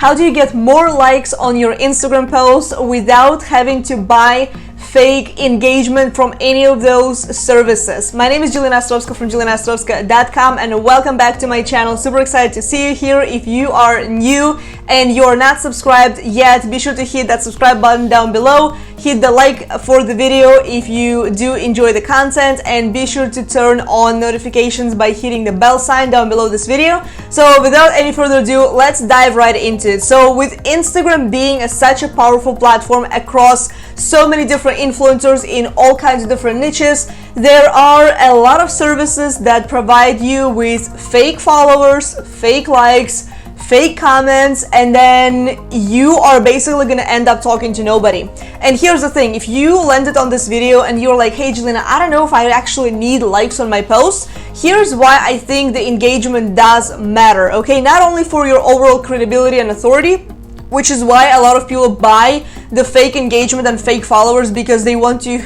how do you get more likes on your Instagram posts without having to buy fake engagement from any of those services. My name is Jelena Ostrovska from JelenaOstrovska.com, and welcome back to my channel. Super excited to see you here. If you are new and you're not subscribed yet, be sure to hit that subscribe button down below. Hit the like for the video if you do enjoy the content, and be sure to turn on notifications by hitting the bell sign down below this video. So without any further ado, let's dive right into it. So with Instagram being such a powerful platform across so many different influencers in all kinds of different niches, there are a lot of services that provide you with fake followers, fake likes, fake comments, and then you are basically going to end up talking to nobody. And here's the thing, if you landed on this video and you're like, hey Jelena, I don't know if I actually need likes on my posts, here's why I think the engagement does matter, okay? Not only for your overall credibility and authority, which is why a lot of people buy the fake engagement and fake followers, because they want to,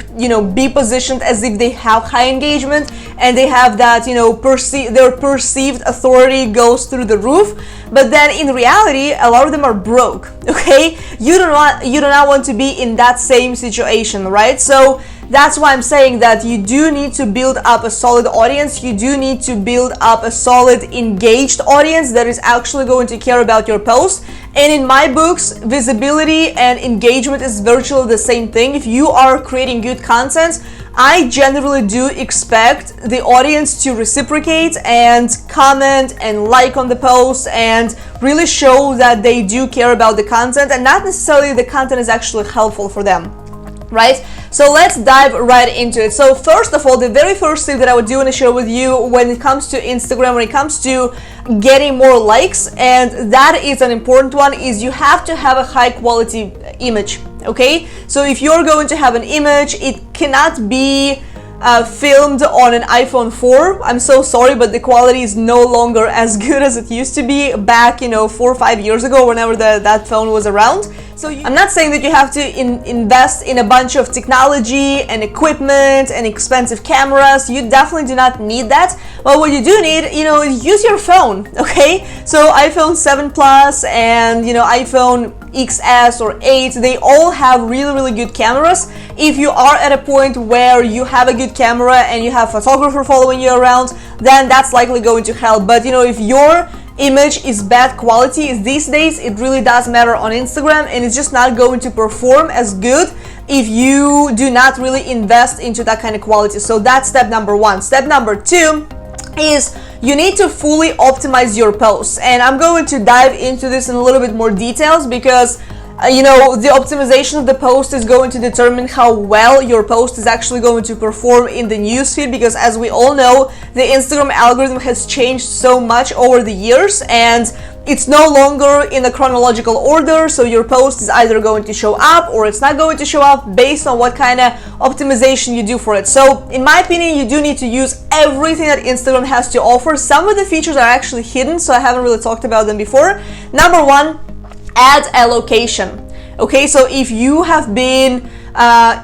be positioned as if they have high engagement and they have that, their perceived authority goes through the roof. But then in reality, a lot of them are broke, okay? You do not want to be in that same situation, right? So that's why I'm saying that you do need to build up a solid audience. You do need to build up a solid engaged audience that is actually going to care about your post. And in my books, visibility and engagement is virtually the same thing. If you are creating good content, I generally do expect the audience to reciprocate and comment and like on the post and really show that they do care about the content, and not necessarily the content is actually helpful for them, right? So let's dive right into it. So first of all, the very first thing that I would do want to share with you when it comes to Instagram, when it comes to getting more likes, and that is an important one, is you have to have a high quality image, okay? So if you're going to have an image, it cannot be filmed on an iPhone 4. I'm so sorry, but the quality is no longer as good as it used to be back, 4 or 5 years ago, whenever that phone was around. So I'm not saying that you have to invest in a bunch of technology and equipment and expensive cameras. You definitely do not need that. But what you do need, use your phone, okay? So iPhone 7 Plus and, iPhone XS or 8, they all have really, really good cameras. If you are at a point where you have a good camera and you have a photographer following you around, then that's likely going to help. But, if your image is bad quality, these days it really does matter on Instagram, and it's just not going to perform as good if you do not really invest into that kind of quality. So that's step number one. Step number two is you need to fully optimize your posts, and I'm going to dive into this in a little bit more details, because the optimization of the post is going to determine how well your post is actually going to perform in the newsfeed, because as we all know, the Instagram algorithm has changed so much over the years, and it's no longer in a chronological order. So your post is either going to show up or it's not going to show up based on what kind of optimization you do for it. So in my opinion, you do need to use everything that Instagram has to offer. Some of the features are actually hidden, so I haven't really talked about them before. Number one, add a location. Okay, so if you have been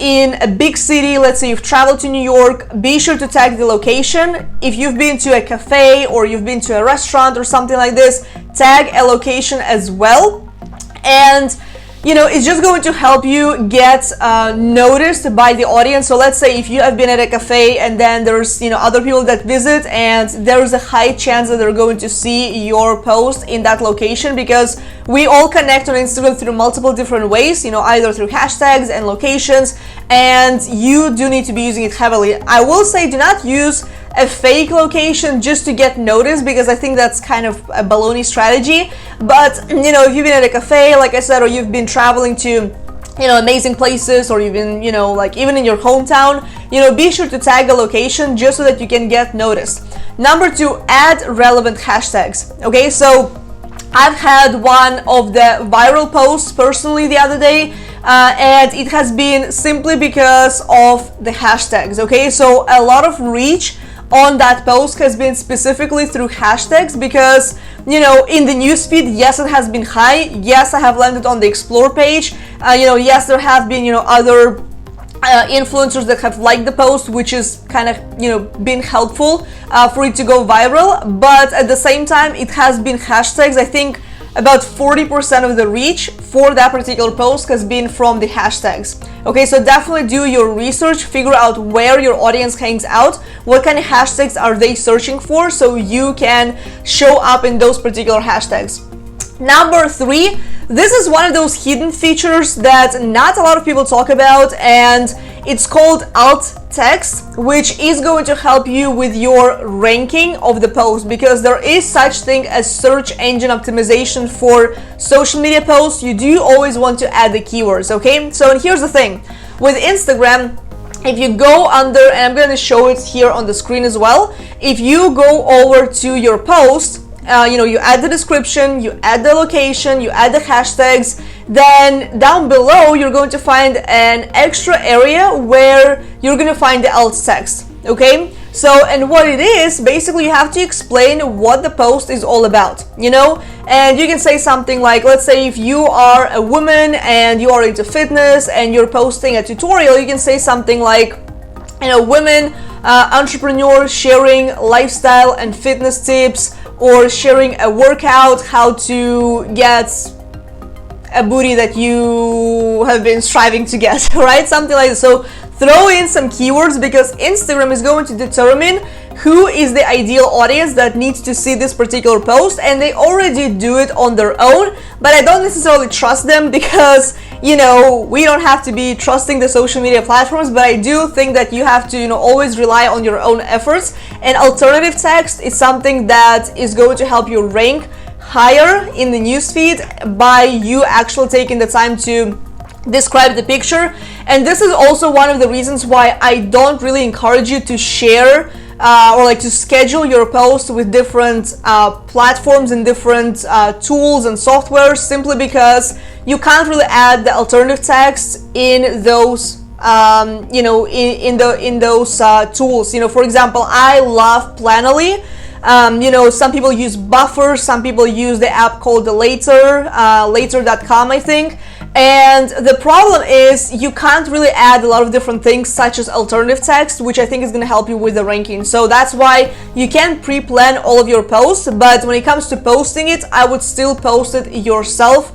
in a big city, let's say you've traveled to New York, be sure to tag the location. If you've been to a cafe or you've been to a restaurant or something like this, tag a location as well. And it's just going to help you get noticed by the audience. So let's say if you have been at a cafe and then there's other people that visit, and there's a high chance that they're going to see your post in that location, because we all connect on Instagram through multiple different ways, either through hashtags and locations, and you do need to be using it heavily. I will say, do not use a fake location just to get noticed, because I think that's kind of a baloney strategy. But if you've been at a cafe, like I said, or you've been traveling to amazing places, or you've been like even in your hometown, be sure to tag a location just so that you can get noticed. Number two, add relevant hashtags. Okay, so I've had one of the viral posts personally the other day, and it has been simply because of the hashtags. Okay, so a lot of reach on that post has been specifically through hashtags, because in the newsfeed, yes, it has been high, yes, I have landed on the explore page, yes, there have been other influencers that have liked the post, which is kind of been helpful for it to go viral. But at the same time, it has been hashtags. I think about 40% of the reach for that particular post has been from the hashtags. Okay, so definitely do your research, figure out where your audience hangs out, what kind of hashtags are they searching for, so you can show up in those particular hashtags. Number 3, this is one of those hidden features that not a lot of people talk about, and it's called alt text, which is going to help you with your ranking of the post, because there is such thing as search engine optimization for social media posts. You do always want to add the keywords, okay? So, and here's the thing with Instagram. If you go under, and I'm going to show it here on the screen as well, if you go over to your post, you add the description, you add the location, you add the hashtags, then down below you're going to find an extra area where you're going to find the alt text, okay? So, and what it is, basically you have to explain what the post is all about, and you can say something like, let's say if you are a woman and you are into fitness and you're posting a tutorial, you can say something like, women entrepreneurs sharing lifestyle and fitness tips, or sharing a workout, how to get a booty that you have been striving to get, right? Something like that. So throw in some keywords, because Instagram is going to determine who is the ideal audience that needs to see this particular post, and they already do it on their own, but I don't necessarily trust them, because we don't have to be trusting the social media platforms, but I do think that you have to always rely on your own efforts, and alternative text is something that is going to help you rank higher in the newsfeed by you actually taking the time to describe the picture. And this is also one of the reasons why I don't really encourage you to share or to schedule your post with different platforms and different tools and softwares, simply because you can't really add the alternative text in those in those tools. For example, I love Planoly. Some people use Buffer, some people use the app called the later.com, I think. And the problem is you can't really add a lot of different things such as alternative text, which I think is going to help you with the ranking. So that's why you can pre-plan all of your posts, but when it comes to posting it, I would still post it yourself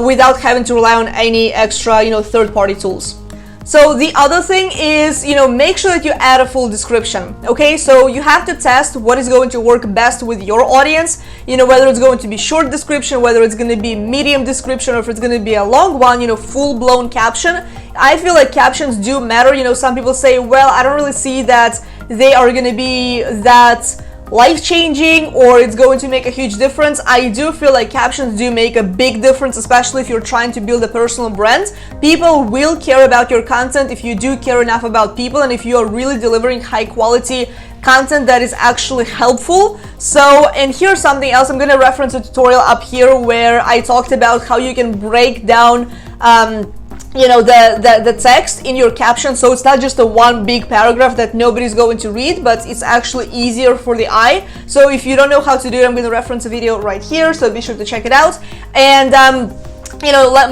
without having to rely on any extra, third-party tools. So the other thing is, make sure that you add a full description, okay? So you have to test what is going to work best with your audience, whether it's going to be short description, whether it's going to be medium description, or if it's going to be a long one, full-blown caption. I feel like captions do matter. Some people say, well, I don't really see that they are going to be that life-changing or it's going to make a huge difference. I do feel like captions do make a big difference, especially if you're trying to build a personal brand. People will care about your content if you do care enough about people, and if you are really delivering high quality content that is actually helpful. So, and here's something else. I'm going to reference a tutorial up here where I talked about how you can break down the text in your caption, so it's not just a one big paragraph that nobody's going to read, but it's actually easier for the eye. So if you don't know how to do it, I'm going to reference a video right here, so be sure to check it out. And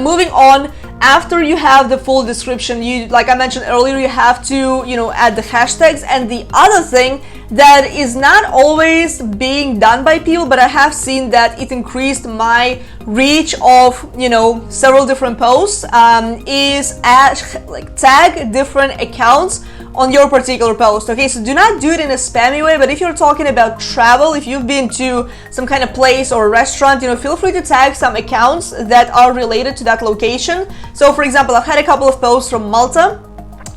moving on, after you have the full description, you, like I mentioned earlier, you have to add the hashtags. And the other thing that is not always being done by people, but I have seen that it increased my reach of several different posts, is tag different accounts on your particular post. Okay, so do not do it in a spammy way, but if you're talking about travel, if you've been to some kind of place or restaurant, feel free to tag some accounts that are related to that location. So for example, I've had a couple of posts from Malta,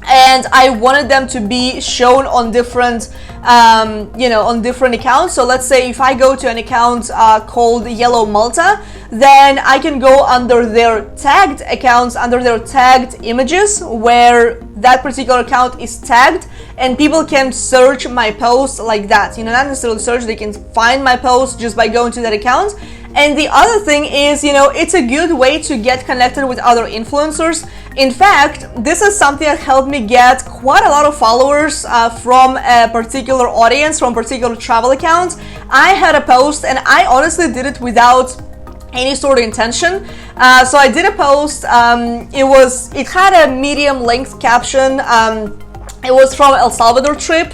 and I wanted them to be shown on different on different accounts. So let's say if I go to an account called Yellow Malta, then I can go under their tagged accounts, under their tagged images, where that particular account is tagged, and people can search my post like that. Not necessarily search, they can find my post just by going to that account. And the other thing is, it's a good way to get connected with other influencers. In fact, this is something that helped me get quite a lot of followers from a particular audience, from a particular travel account. I had a post, and I honestly did it without any sort of intention. So I did a post. It had a medium length caption. It was from El Salvador trip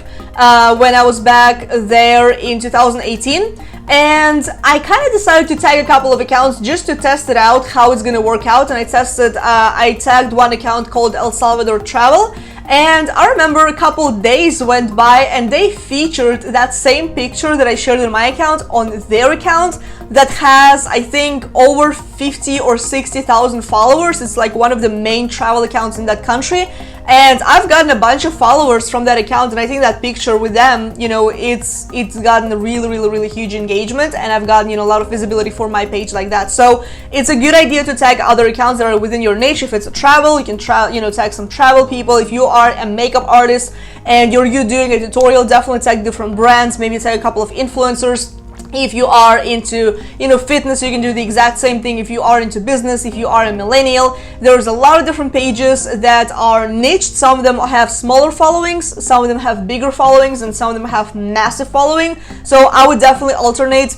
when I was back there in 2018. and I kind of decided to tag a couple of accounts just to test it out, how it's gonna work out. And I tagged one account called El Salvador Travel, and I remember a couple days went by and they featured that same picture that I shared in my account on their account that has, I think, over 50 or 60,000 followers. It's like one of the main travel accounts in that country, and I've gotten a bunch of followers from that account. And I think that picture with them, it's gotten a really huge engagement, and I've gotten a lot of visibility for my page like that. So it's a good idea to tag other accounts that are within your niche. If it's a travel, you can tag some travel people. If you are a makeup artist and you're doing a tutorial, definitely tag different brands, maybe tag a couple of influencers. If you are into fitness, you can do the exact same thing. If you are into business, if you are a millennial, there's a lot of different pages that are niched. Some of them have smaller followings, some of them have bigger followings, and some of them have massive following. So I would definitely alternate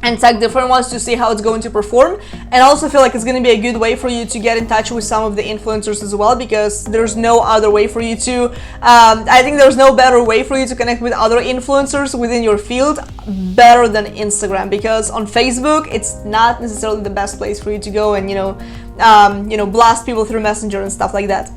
and tag different ones to see how it's going to perform. And I also feel like it's going to be a good way for you to get in touch with some of the influencers as well, because there's no other way for you to I think there's no better way for you to connect with other influencers within your field better than Instagram, because on Facebook it's not necessarily the best place for you to go and blast people through Messenger and stuff like that.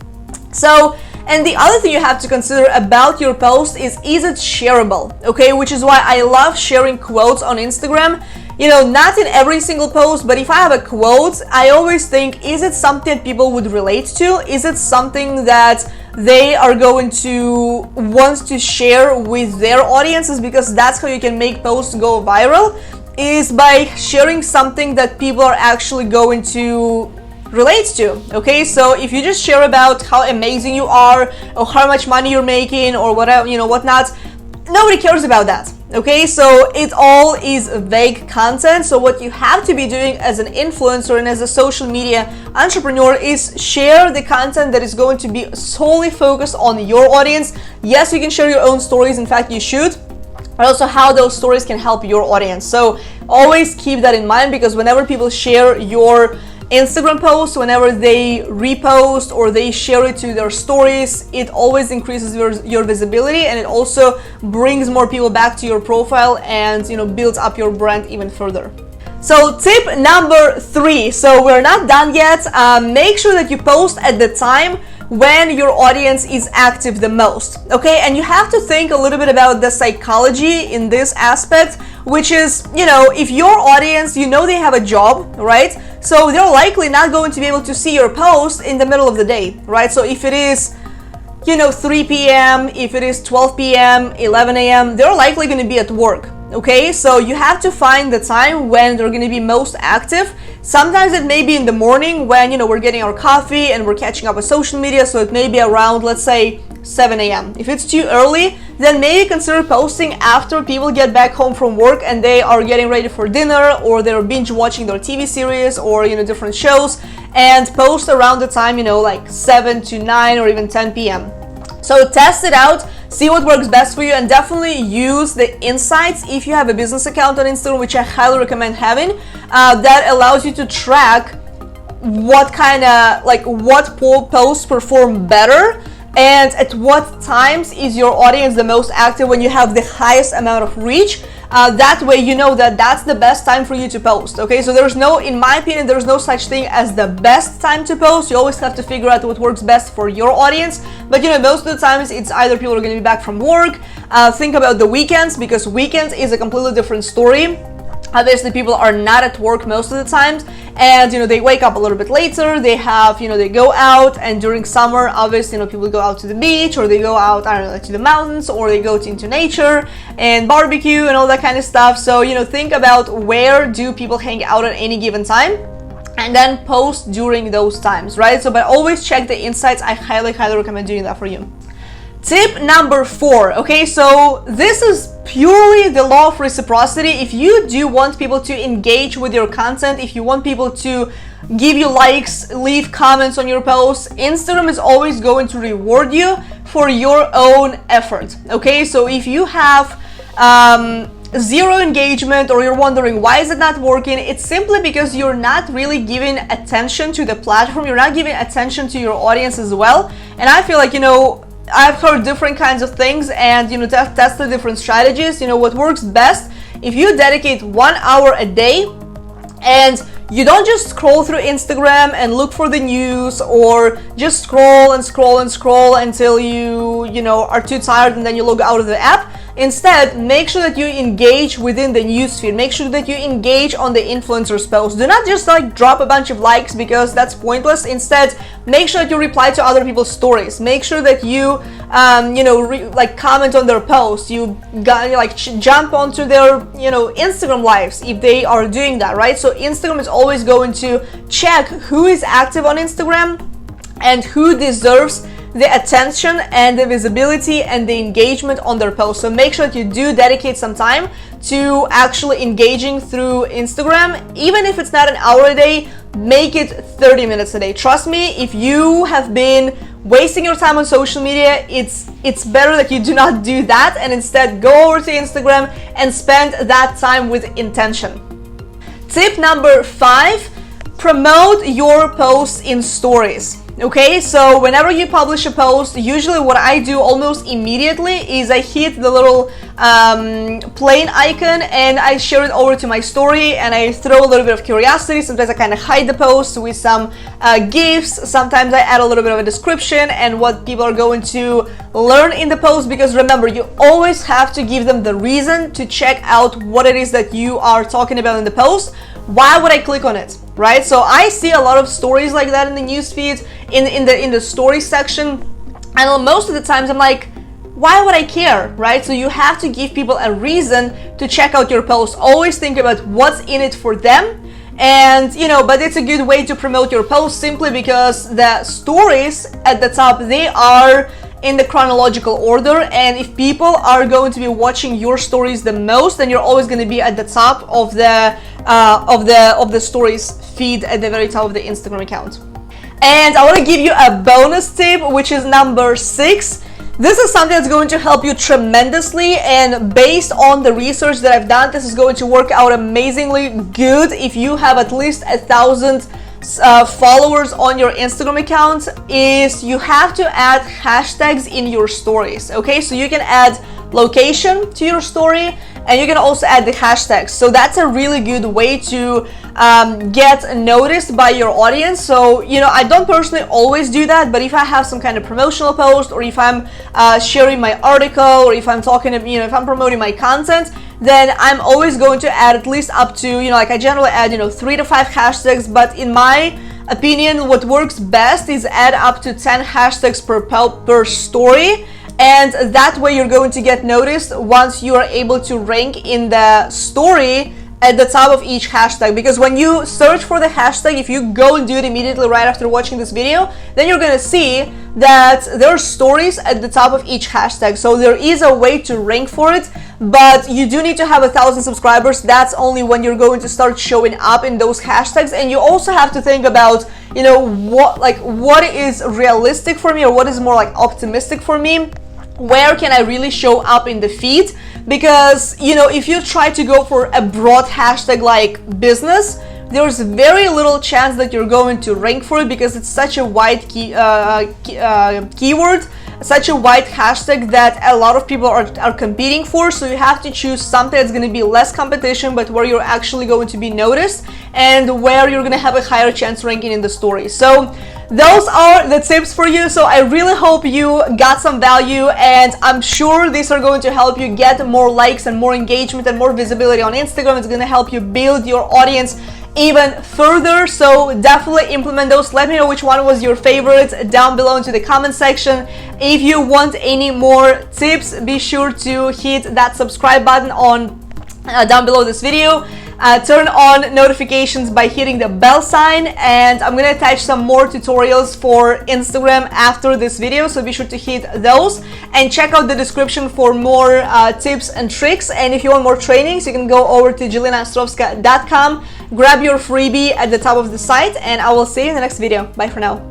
So, and the other thing you have to consider about your post is it shareable? Okay, which is why I love sharing quotes on Instagram. Not in every single post, but if I have a quote, I always think, is it something that people would relate to? Is it something that they are going to want to share with their audiences? Because that's how you can make posts go viral, is by sharing something that people are actually going to relates to. Okay, so if you just share about how amazing you are or how much money you're making or whatever, whatnot, nobody cares about that. Okay, so it all is vague content. So what you have to be doing as an influencer and as a social media entrepreneur is share the content that is going to be solely focused on your audience. Yes, you can share your own stories, in fact you should, but also how those stories can help your audience. So always keep that in mind, because whenever people share your Instagram posts, whenever they repost or they share it to their stories, it always increases your visibility, and it also brings more people back to your profile and builds up your brand even further. So tip number 3, so we're not done yet. Make sure that you post at the time when your audience is active the most. Okay, and you have to think a little bit about the psychology in this aspect, which is, if your audience, they have a job, right? So they're likely not going to be able to see your post in the middle of the day, right? So if it is 3 p.m., if it is 12 p.m., 11 a.m., they're likely going to be at work. Okay, so you have to find the time when they're going to be most active. Sometimes it may be in the morning when we're getting our coffee and we're catching up with social media, so it may be around, let's say, 7 a.m. If it's too early, then maybe consider posting after people get back home from work and they are getting ready for dinner, or they're binge watching their TV series or different shows, and post around the time like 7 to 9 or even 10 p.m. So test it out, see what works best for you, and definitely use the insights if you have a business account on Instagram, which I highly recommend having. That allows you to track what kind of what posts perform better and at what times is your audience the most active when you have the highest amount of reach. That way that's the best time for you to post. Okay, so in my opinion, there's no such thing as the best time to post. You always have to figure out what works best for your audience. But most of the times it's either people are going to be back from work. Think about the weekends, because weekends is a completely different story. Obviously, people are not at work most of the times, and they wake up a little bit later. They have they go out, and during summer, obviously, people go out to the beach, or they go out, I don't know, to the mountains, or they go into nature and barbecue and all that kind of stuff. So think about where do people hang out at any given time, and then post during those times, right? So, but always check the insights. I highly recommend doing that for you. Tip number 4, okay, so this is purely the law of reciprocity. If you do want people to engage with your content, if you want people to give you likes, leave comments on your posts, Instagram is always going to reward you for your own effort, okay? So if you have zero engagement, or you're wondering why is it not working, it's simply because you're not really giving attention to the platform, you're not giving attention to your audience as well. And I feel like, I've heard different kinds of things and tested different strategies. What works best if you dedicate 1 hour a day and you don't just scroll through Instagram and look for the news, or just scroll and scroll and scroll until you know, are too tired and then you log out of the app. Instead, make sure that you engage within the newsfeed. Make sure that you engage on the influencers' posts. Do not just like drop a bunch of likes, because that's pointless. Instead, make sure that you reply to other people's stories. Make sure that you, you know, like comment on their posts. You jump onto their, you know, Instagram lives if they are doing that, right? So Instagram is always going to check who is active on Instagram and who deserves the attention and the visibility and the engagement on their posts. So make sure that you do dedicate some time to actually engaging through Instagram. Even if it's not an hour a day, make it 30 minutes a day. Trust me, if you have been wasting your time on social media, it's better that you do not do that, and instead go over to Instagram and spend that time with intention. Tip number 5, promote your posts in stories. Okay, so whenever you publish a post, usually what I do almost immediately is I hit the little plane icon and I share it over to my story, and I throw a little bit of curiosity. Sometimes I kind of hide the post with some GIFs. Sometimes I add a little bit of a description and what people are going to learn in the post, because remember, you always have to give them the reason to check out what it is that you are talking about in the post. Why would I click on it, right? So I see a lot of stories like that in the newsfeed, in the story section, and most of the times I'm like, why would I care, right? So you have to give people a reason to check out your post. Always think about what's in it for them. And you know, but it's a good way to promote your post, simply because the stories at the top, they are in the chronological order, and if people are going to be watching your stories the most, then you're always going to be at the top of the stories feed, at the very top of the Instagram account. And I want to give you a bonus tip, which is number 6. This is something that's going to help you tremendously, and based on the research that I've done, this is going to work out amazingly good if you have at least 1,000 followers on your Instagram account. Is you have to add hashtags in your stories. Okay, so you can add location to your story, and you can also add the hashtags. So that's a really good way to get noticed by your audience. So, you know, I don't personally always do that, but if I have some kind of promotional post, or if I'm sharing my article, or if I'm talking, you know, if I'm promoting my content, then I'm always going to add at least up to, you know, like I generally add, you know, 3 to 5 hashtags, but in my opinion, what works best is add up to 10 hashtags per story. And that way you're going to get noticed once you are able to rank in the story at the top of each hashtag. Because when you search for the hashtag, if you go and do it immediately right after watching this video, then you're going to see that there are stories at the top of each hashtag. So there is a way to rank for it, but you do need to have 1,000 subscribers. That's only when you're going to start showing up in those hashtags. And you also have to think about, you know, what is realistic for me, or what is more like optimistic for me. Where can I really show up in the feed? Because, you know, if you try to go for a broad hashtag like business, there's very little chance that you're going to rank for it, because it's such a wide keyword, such a wide hashtag that a lot of people are competing for. So you have to choose something that's going to be less competition, but where you're actually going to be noticed, and where you're going to have a higher chance ranking in the story. So those are the tips for you. So I really hope you got some value, and I'm sure these are going to help you get more likes and more engagement and more visibility on Instagram. It's going to help you build your audience even further. So definitely implement those. Let me know which one was your favorite down below into the comment section. If you want any more tips, be sure to hit that subscribe button on down below this video. Turn on notifications by hitting the bell sign, and I'm gonna attach some more tutorials for Instagram after this video, so be sure to hit those and check out the description for more tips and tricks. And if you want more trainings, you can go over to JelenaOstrovska.com, grab your freebie at the top of the site, and I will see you in the next video. Bye for now.